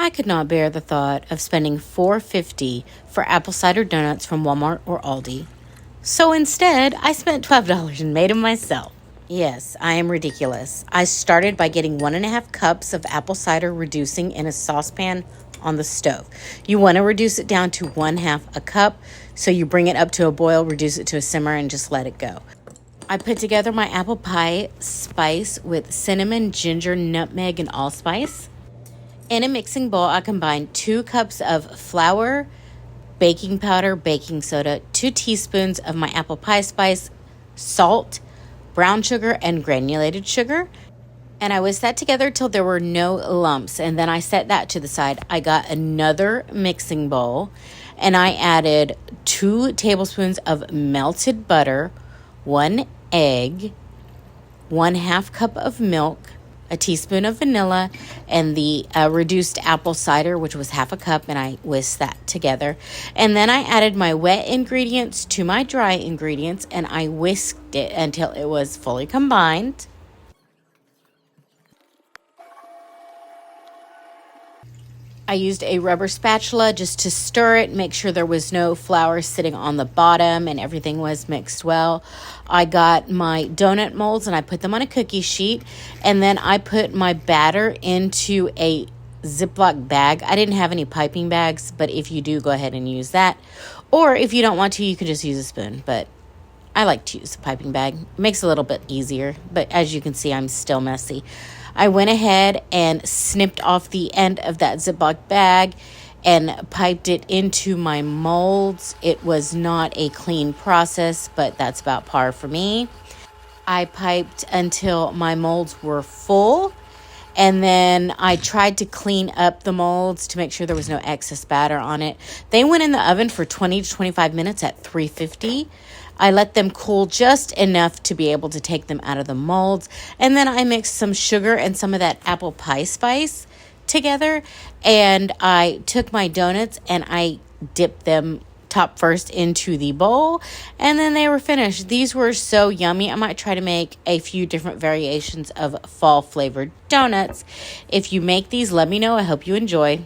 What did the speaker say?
I could not bear the thought of spending $4.50 for apple cider donuts from Walmart or Aldi. So instead, I spent $12 and made them myself. Yes, I am ridiculous. I started by getting 1.5 cups of apple cider reducing in a saucepan on the stove. You want to reduce it down to 1/2 a cup, so you bring it up to a boil, reduce it to a simmer, and just let it go. I put together my apple pie spice with cinnamon, ginger, nutmeg, and allspice. In a mixing bowl, I combined 2 cups of flour, baking powder, baking soda, 2 teaspoons of my apple pie spice, salt, brown sugar, and granulated sugar. And I whisked that together till there were no lumps. And then I set that to the side. I got another mixing bowl and I added 2 tablespoons of melted butter, 1 egg, 1/2 cup of milk, a teaspoon of vanilla, and the reduced apple cider, which was 1/2 cup, and I whisked that together. And then I added my wet ingredients to my dry ingredients, and I whisked it until it was fully combined. I used a rubber spatula just to stir it, make sure there was no flour sitting on the bottom and everything was mixed well. I got my donut molds and I put them on a cookie sheet, and then I put my batter into a Ziploc bag. I didn't have any piping bags, but if you do, go ahead and use that. Or if you don't want to, you could just use a spoon, but I like to use a piping bag. It makes it a little bit easier, but as you can see, I'm still messy. I went ahead and snipped off the end of that Ziploc bag and piped it into my molds. It was not a clean process, but that's about par for me. I piped until my molds were full, and then I tried to clean up the molds to make sure there was no excess batter on it. They went in the oven for 20 to 25 minutes at 350. I let them cool just enough to be able to take them out of the molds. And then I mixed some sugar and some of that apple pie spice together. And I took my donuts and I dipped them top first into the bowl. And then they were finished. These were so yummy. I might try to make a few different variations of fall flavored donuts. If you make these, let me know. I hope you enjoy.